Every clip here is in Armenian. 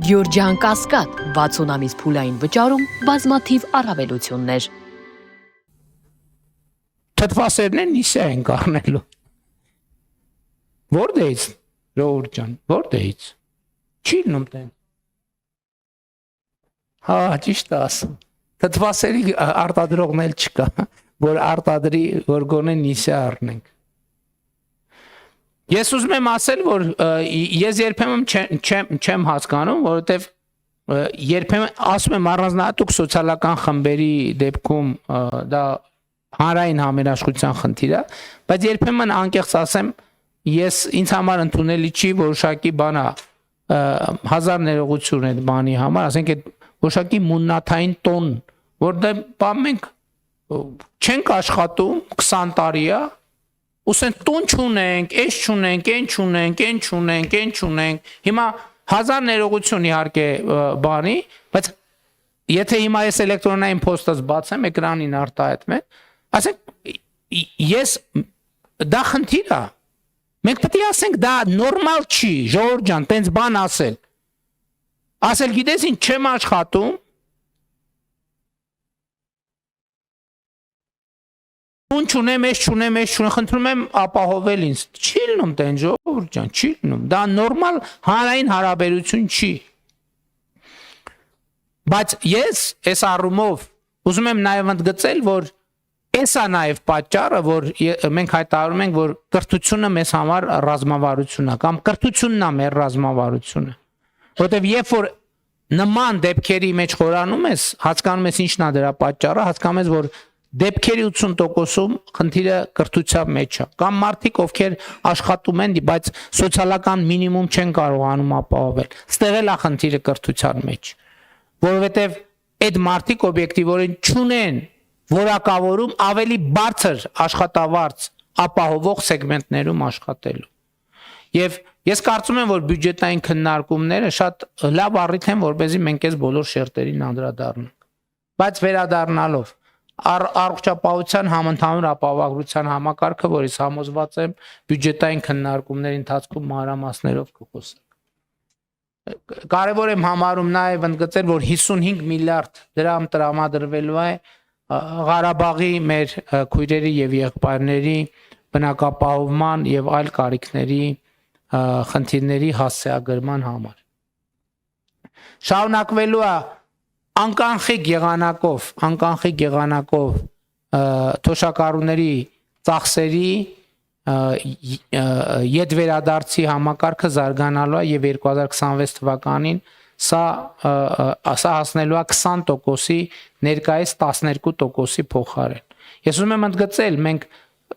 Գյորջյան Կասկադ 60 ամիս փուլային վճարում բազմաթիվ առավելություններ։ Թթվասերներն իսե են կառնելու։ Որտե՞ց, Ժողովուրդ ջան, որտե՞ց։ Չի լինում տեն։ Հա, ճիշտ է ասում։ Թթվասերի արտադրողն էլ չկա, որ արտադրի, որ գոնե նիսե առնենք։ Ես ուզում եմ ասել, որ ես երբեմն չեմ հասկանում, որովհետև երբեմն ասում եմ առանձնահատուկ սոցիալական խմբերի դեպքում դա հանրային համերաշխության խնդիր է, բայց երբեմն անկեղծ ասեմ, ես ինձ համար ընդունելի չի որոշակի բան է, հազար ներողություն այդ բանի համար, ասենք այդ որոշակի մուննաթային տոն, որտեղ մենք չենք աշխատում 20 տարի է, Ուսեն տուն չունենք, էս չունենք, են չունենք, են չունենք, են չունենք, հիմա հազար ներողություն իհարկե բանի, բայց եթե հիմա ես էլեկտրոնային փոստս բացեմ, էկրանին արտահայտում եմ, ասենք ես դա խնդիր է, մենք պետք է ասենք դա նորմալ չի, Ժողովուրդ ջան, տենց բան ասել գիտես ինչ չեմ աշխատում, Տուն չունեմ, ես չունեմ, խնդրում եմ ապահովել ինձ, չի լինում տեն Ժողովուրդ ջան, չի լինում, դա նորմալ հանրային հարաբերություն չի, բայց ես այս առումով ուզում եմ նաև ընդգծել, որ այս է նաև պատճառը, որ մենք հայտարարում ենք, որ կրթությունը մեզ համար ռազմավարություն է, կամ կրթությունն է մեր ռազմավարությունը, որովհետև երբ որ նման դեպքերի մեջ խորանում ես, հասկանում ես ինչն է դրա պատճառը, հասկանում ես, որ դեպքերի 80%-ում խնդիրը կրթության մեջ է, կամ մարդիկ, ովքեր աշխատում են, բայց սոցիալական մինիմում չեն կարողանում ապահովել, ստեղ էլ է խնդիրը կրթության մեջ, որովհետև այդ մարդիկ օբյեկտիվորեն չունեն որակավորում ավելի բարձր աշխատավարձ ապահովող սեգմենտներում աշխատելու։ Եվ ես կարծում եմ, որ բյուջետային քննարկումները շատ լավ առիթ են, որպեսզի մենք այս բոլոր շերտերին անդրադառնանք, բայց վերադառնալով առողջապահության համընդհանուր ապահովագրության համակարգը, որից համոզված եմ բյուջետային քննարկումների ընթացքում մանրամասներով կխոսենք։ Կարևոր եմ համարում նաև ընդգծել, որ 55 միլիարդ դրամ տրամադրվելու է Ղարաբաղի մեր քույրերի եւ եղբայրների բնակապահովման եւ այլ կարիքների խնդիրների հասցեագրման համար։ Շարունակվելու է անկանխիկ եղանակով թոշակառուների ծախսերի ետվերադարձի համակարգը զարգանալու է եւ 2026 թվականին սա հասնելու է 20%-ի ներկայիս 12%-ի փոխարեն։ Ես ուզում եմ ընդգծել, մենք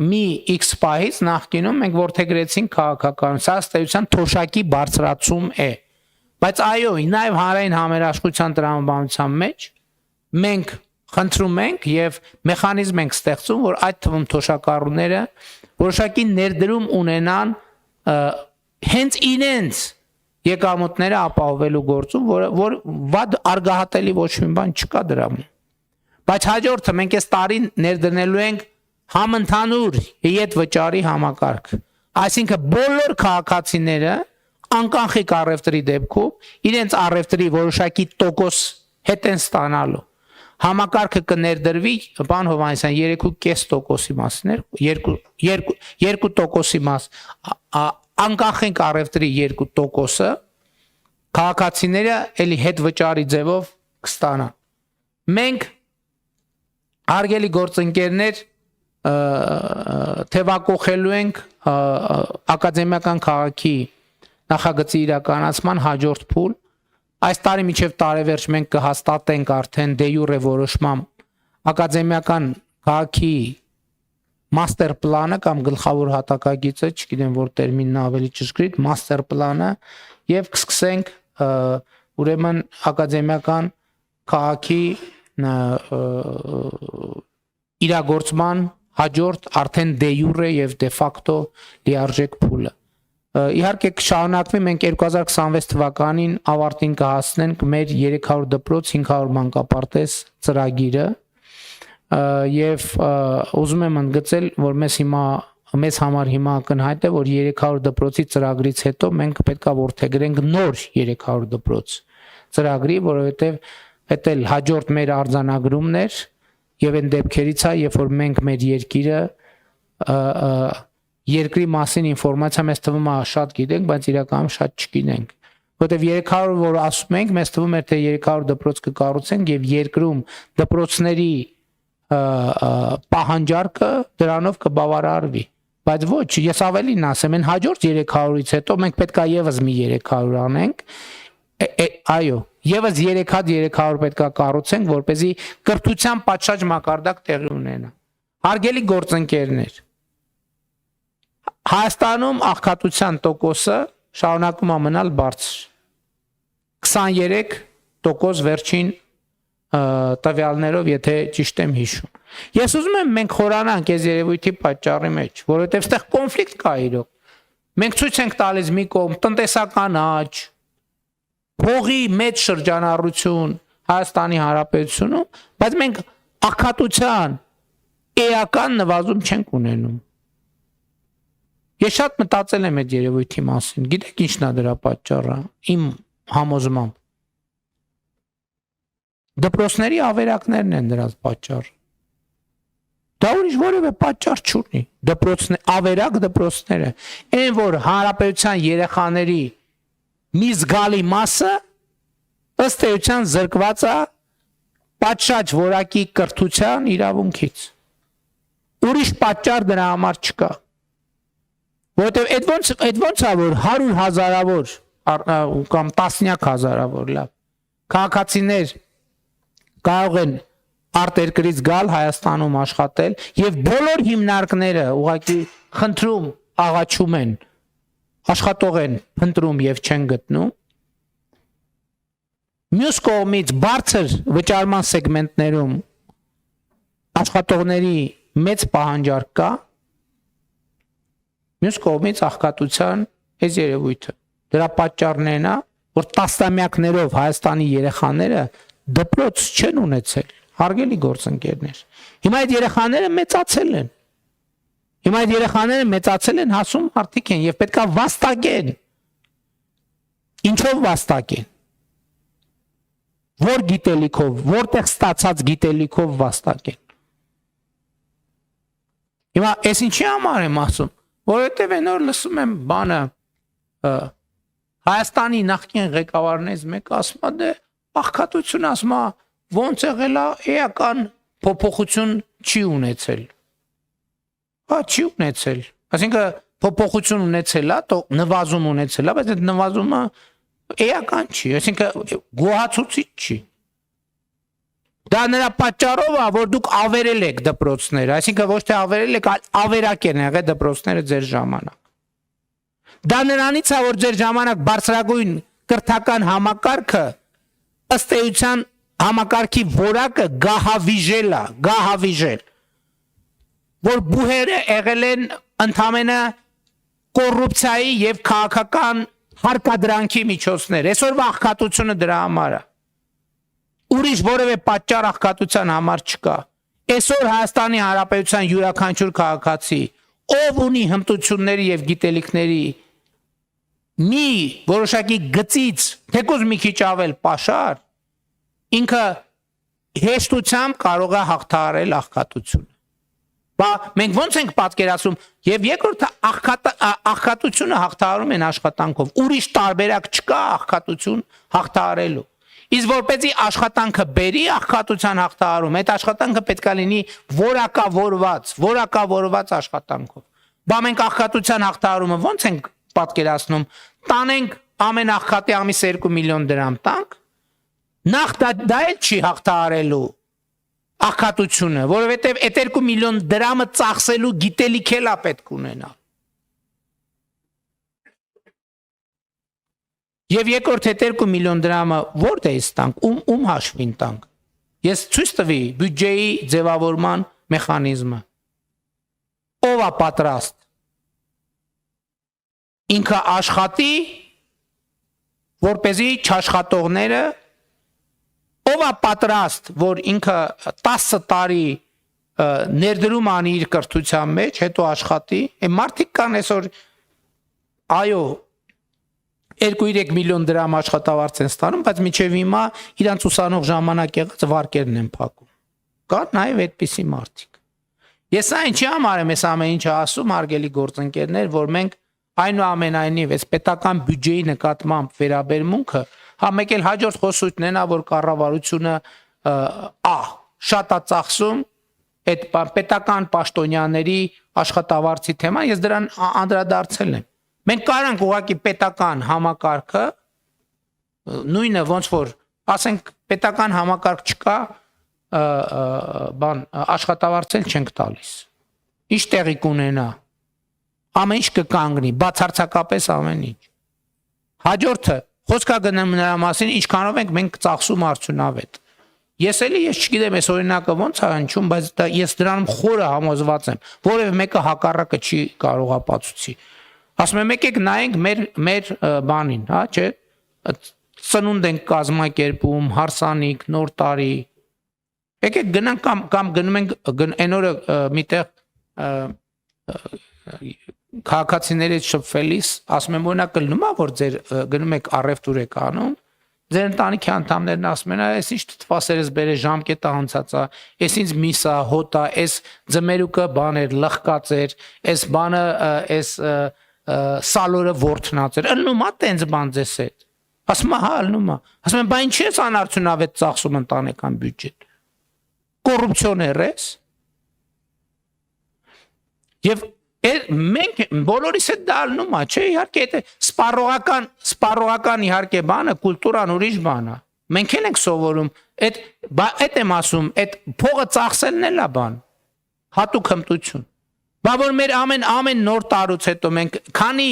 մի X պահից նախկինում մենք որդեգրեցինք քաղաքականություն, սա ըստ էության թոշակի բարձրացում է։ Բայց այո, նաև հանրային համերաշխության տրամաբանության մեջ մենք խնդրում ենք եւ մեխանիզմ ենք ստեղծում, որ այդ թվում թոշակառուները որոշակի ներդրում ունենան հենց իրենց եկամուտները ապահովելու գործում, որ վատ արգահատելի ոչ մի բան չկա դրանում։ Բայց հաջորդը մենք այս տարին ներդնելու ենք համընդհանուր ետ վճարի համակարգ։ Այսինքն բոլոր քաղաքացիները անկանխիկ առևտրի դեպքում իրենց առևտրի որոշակի տոկոս հետ են ստանալու։ Համակարգը կներդրվի, պարոն Հովհաննիսյան, 3.5%-ի մասներ, 2%-ի մաս, անկանխիկ առևտրի 2%-ը քաղաքացիները էլի հետ վճարի ձևով կստանան։ Մենք հարգելի գործընկերներ թևակողելու ենք ակադեմիական քաղաքի նախագծի իրականացման հաջորդ փուլ։ Այս տարի մինչև տարեվերջ մենք կհաստատենք արդեն դե յուրե որոշմամբ ակադեմիական քաղաքի մաստեր պլանը կամ գլխավոր հատակագիծը, չգիտեմ որ տերմինն ավելի ճշգրիտ, մաստեր պլանը եւ կսկսենք ուրեմն ակադեմիական քաղաքի իրագործման հաջորդ արդեն դե յուրե եւ դե ֆակտո լիարժեք փուլը։ Իհարկե կշարունակվի, մենք 2026 թվականին ավարտին կհասնենք մեր 300 դպրոց 500 մանկապարտեզ ծրագիրը եւ ուզում եմ ընդգծել, որ մեզ հիմա մեզ համար հիմա ակնհայտ է, որ 300 դպրոցի ծրագրից հետո մենք պետքա որդեգրենք նոր 300 դպրոց ծրագրի, որովհետև դա էլ հաջորդ մեր արձանագրումն էր եւ այն դեպքերից է, երբ որ մենք մեր երկիրը երկրի մասին ինֆորմացիա մեզ թվում է շատ գիտենք, բայց իրականում շատ չգիտենք։ Որտեւ 300 որ ասում ենք, մեզ թվում է թե 300 դպրոց կկառուցենք եւ երկրում դպրոցների պահանջարկը դրանով կբավարարվի։ Բայց ոչ, ես ավելին ասեմ, այն հաջորդ 300-ից հետո մենք պետքա եւս մի 300 անենք։ Այո, եւս 3 հատ 300 պետքա կառուցենք, որպեսզի կրթության պատշաճ մակարդակ տեղի ունենա։ Հարգելի գործընկերներ, Հայաստանում աղքատության տոկոսը շարունակում է մնալ բարձր։ 23% վերջին տվյալներով, եթե ճիշտ եմ հիշում։ Ես ուզում եմ մենք խորանանք այս երևույթի պատճառի մեջ, որովհետև այստեղ կոնֆլիկտ կա իրոք։ Մենք ցույց ենք տալիս մի կողմ տնտեսական աճ, փողի մեծ շրջանառություն Հայաստանի Հանրապետությունում, բայց մենք աղքատության էական նվազում չենք ունենում։ Ես շատ մտածել եմ այդ երևույթի մասին։ Գիտեք ինչն է դրա պատճառը։ Իմ համոզմամբ դպրոցների ավերակներն են դրանց պատճառը։ Դա ուրիշ որևէ պատճառ չունի։ Ավերակ դպրոցները, այն որ հանրապետության երեխաների մի զգալի մասը ըստ էության զրկված է պատշաճ որակի կրթության իրավունքից։ Ուրիշ պատճառ դրա համար չկա։ Որովհետև այդ ոնց է որ 100 հազարավոր կամ տասնյակ հազարավոր լավ քաղաքացիներ կարող են արտերկրից գալ Հայաստանում աշխատել եւ բոլոր հիմնարկները ուղղակի խնդրում աղաչում են աշխատող են փնտրում եւ չեն գտնում։ Մյուս կողմից բարձր վճարման սեգմենտներում աշխատողների մեծ պահանջարկ կա։ Մյուս կողմից աղքատության այս երևույթը դրա պատճառներն է, որ տասնամյակներով Հայաստանի երեխաները դպրոց չեն ունեցել, հարգելի գործընկերներ։ Հիմա այդ երեխաները մեծացել են, հասուն մարդիկ են եւ պետքա վաստակեն։ Ինչով վաստակեն։ Որ գիտելիքով, որտեղ ստացած գիտելիքով վաստակեն։ Հիմա այս ինչի համար եմ ասում, որովհետեւ այնօր լսում եմ բանը Հայաստանի նախկին ղեկավարներից մեկը ասում է դե աղքատություն ասում է ոնց եղել է էական փոփոխություն չի ունեցել։ Հա չի ունեցել։ Այսինքն փոփոխություն ունեցել է, то նվազում ունեցել է, բայց այդ նվազումը էական չի, այսինքն գոհացուցիչ չի։ Դա նրա պատճառով է, որ դուք ավերել եք դպրոցները, այսինքն ոչ թե ավերել եք, այլ ավերակ են եղել դպրոցները ձեր ժամանակ։ Դա նրանից է, որ ձեր ժամանակ բարձրագույն կրթական համակարգը ըստ էության համակարգի որակը գահավիժել, որ բուհերը եղել են ընդամենը կոռուպցիայի եւ քաղաքական հարկադրանքի միջոցներ։ Այսօրվա աղքատությունը դրա համար է։ Ուրիշ որևէ պատճառ աղքատության համար չկա։ Այսօր Հայաստանի Հանրապետության յուրաքանչյուր քաղաքացի, ով ունի հմտությունների եւ գիտելիքների մի որոշակի գծից, թեկուզ մի քիչ ավել պաշար, ինքը հեշտությամբ կարող է հաղթահարել աղքատությունը։ Բա մենք ոնց ենք պատկերացնում, եւ երկրորդը աղքատությունը հաղթահարում են աշխատանքով։ Ուրիշ տարբերակ չկա աղքատություն հաղթահարելու։ Իսկ որպեսզի աշխատանքը բերի աղքատության հաղթահարում, այդ աշխատանքը պետք է լինի որակավորված աշխատանքով։ Բա մենք աղքատության հաղթահարումը ոնց ենք պատկերացնում, տանենք ամեն աղքատի ամիս 2 միլիոն դրամ տանք, նախ դա էլ չի հաղթահարելու աղքատությունը, որովհետև այդ 2 միլիոն դրամը ծախսելու գիտելիք էլ է պետք ունենալ։ Եվ երկրորդ այդ 2 միլիոն դրամը որտեղից տանք, ում հաշվին տանք։ Ես ցույց տվի բյուջեի ձևավորման մեխանիզմը։ Ով է պատրաստ ինքը աշխատի, որպեսզի չաշխատողները, ով է պատրաստ, որ ինքը 10 տարի ներդրում անի իր կրթության մեջ, հետո աշխատի, այն մարդիկ կան այսօր այո 2-3 միլիոն դրամ աշխատավարձ են ստանում, բայց միջև հիմա իրանց ուսանող ժամանակ եղած վարկերն են փակում։ Կա նաև այդպիսի մարդիկ։ Ես այն չի համար եմ այս ամեն ինչը ասում, հարգելի գործընկերներ, որ մենք այնուամենայնիվ այս պետական բյուջեի նկատմամբ վերաբերմունքը, հա մեկ էլ հաջորդ խոսույթն է նա, որ կառավարությունը շատ է ծախսում այդ պետական պաշտոնյաների աշխատավարձի թեման, ես դրան անդրադարձել եմ։ Մենք կարանք ուղղակի պետական համակարգը նույնը ոնց որ ասենք պետական համակարգ չկա, աշխատավարձել չենք տալիս։ Ինչ տեղի կունենա։ Ամեն ինչ կկանգնի, բացարձակապես ամեն ինչ։ Հաջորդը խոսքա գնում նրա մասին, ինչքանով ենք մենք ծախսում արդյունավետ։ Ես չգիտեմ այս օրինակը ոնց է հնչում, բայց ես դրանում խորը համոզված եմ, որևէ մեկը հակառակը չի կարող ապացուցի։ Ասում եմ եկեք նայենք մեր բանին, հա, չէ՞։ Ծնունդ ենք կազմակերպում, հարսանիք, նոր տարի։ Եկեք գնանք կամ գնում ենք այն օրը միտեղ քաղաքացիներից շփվելիս, ասում եմ օրինակ կլինումա որ ձեր գնում եք առևտուր եք անում, ձեր ընտանիքի անդամներն ասում են, այս ինչ թվասերս բերե ժամկետը անցած է, այս ինձ միսա, հոտա, այս ձմերուկը բաներ լղկած էր, այս բանը այս սալորը ворթնած էր, ըլնում է տենց բան ձեզ հետ։ Ասում եմ հա ըլնում է։ Ասում եմ բա ինչի՞ ես անարդյունավետ ծախսում ընտանեկան բյուջետ։ Կոռուպցիոներ ես։ Եվ մենք բոլորիս հետ դա ալնում է, չէ, իհարկե դա սպառողական իհարկե բանը, կուլտուրան ուրիշ բան է։ Մենք ենք սովորում, այդ եմ ասում, այդ փողը ծախսելն էլ է բան։ Հատուկ հմտություն։ Բա որ մեր ամեն նոր տարուց հետո մենք քանի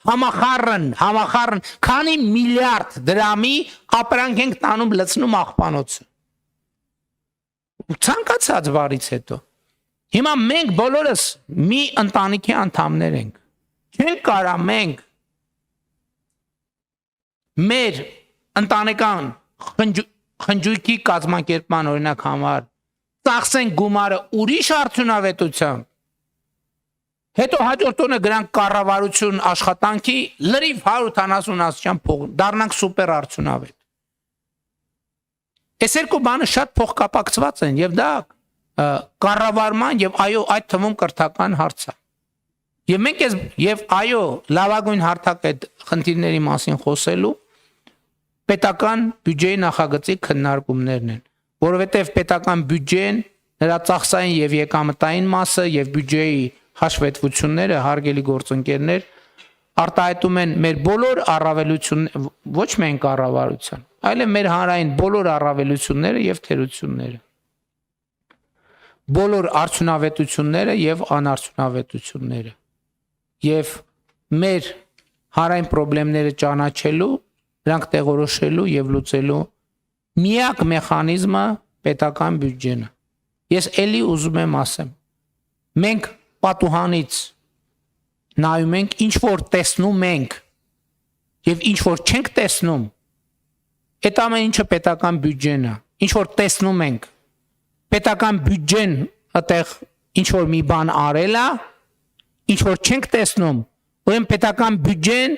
համախառն, քանի միլիարդ դրամի ապրանք ենք տանում լցնում աղբանոցը։ Ցանկացած բարից հետո։ Հիմա մենք բոլորս մի ընտանիքի անդամներ ենք։ Չենք կարա մենք մեր ընտանեկան խնջույքի կազմակերպման օրինակ համար ծախսենք գումարը ուրիշ արդյունավետությամբ։ Հետո հաջորդ օրը գրանք կառավարություն աշխատանքի լրիվ 170 ասիան փող դառնանք սուպեր արդյունավետ։ Այս երկու բանը շատ փոխկապակցված են եւ դա կառավարման եւ այո այդ թվում կրթական հարց է։ Եվ մենք եւ այո լավագույն հարթակ այդ խնդիրների մասին խոսելու պետական բյուջեի նախագծի քննարկումներն են, որովհետեւ պետական բյուջեն նրա ծախսային եւ եկամտային մասը եւ բյուջեի հաշվետվությունները հարգելի գործընկերներ արտահայտում են մեր բոլոր առավելությունները, ոչ միայն կառավարության, այլև մեր հանրային բոլոր առավելությունները եւ թերությունները։ Բոլոր արդյունավետությունները եւ անարդյունավետությունները եւ մեր հանրային խնդիրները ճանաչելու, դրանք տեղորոշելու եւ լուծելու միակ մեխանիզմը պետական բյուջեն է։ Ես էլի ուզում եմ ասեմ, մենք պատուհանից նայում ենք, ինչ որ տեսնում ենք եւ ինչ որ չենք տեսնում, այդ ամեն ինչը պետական բյուջեն է։ Ինչ որ տեսնում ենք, պետական բյուջեն այդտեղ ինչ որ մի բան արել է, ինչ որ չենք տեսնում, ուրեմն պետական բյուջեն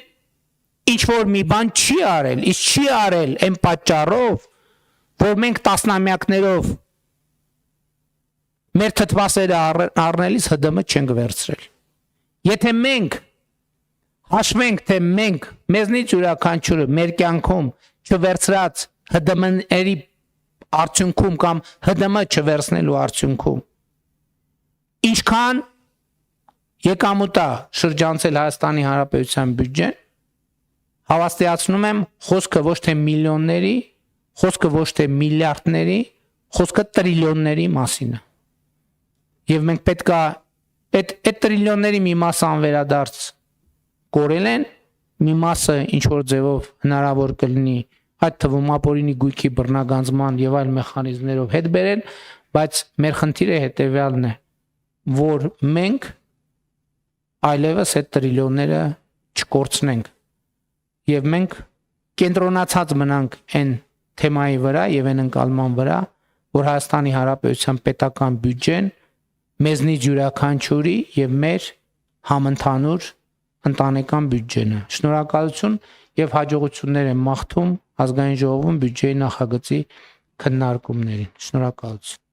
ինչ որ մի բան չի արել, իսկ չի արել այն պատճառով, որ մենք տասնամյակներով մեր թթվասերը առնելիս ՀԴՄ չենք վերցրել։ Եթե մենք հաշվենք, թե մենք մեզնից յուրաքանչյուրը մեր կյանքում չվերցրած ՀԴՄ-ների արդյունքում կամ ՀԴՄ չվերցնելու արդյունքում ինչքան եկամուտ է շրջանցել Հայաստանի Հանրապետության բյուջեն, հավաստիացնում եմ, խոսքը ոչ թե միլիոնների, խոսքը ոչ թե միլիարդների, խոսքը տրիլիոնների մասին է։ Եվ մենք պետք է այդ տրիլիոնների մի մասը անվերադարձ կորել են, մի մասը ինչ որ ձևով հնարավոր կլինի այդ թվում ապօրինի գույքի բռնագանձման եւ այլ մեխանիզմներով հետ բերել, բայց մեր խնդիրը հետեւյալն է, որ մենք այլևս այդ տրիլիոնները չկորցնենք եւ մենք կենտրոնացած մնանք այն թեմայի վրա եւ այն ընկալման վրա, որ Հայաստանի Հանրապետության պետական բյուջեն մեզնից յուրաքանչյուրի եւ մեր համընդհանուր ընտանեկան բյուջեն է։ Շնորհակալություն եւ հաջողություններ եմ մաղթում ազգային ժողովում բյուջեի նախագծի քննարկումներին։ Շնորհակալություն։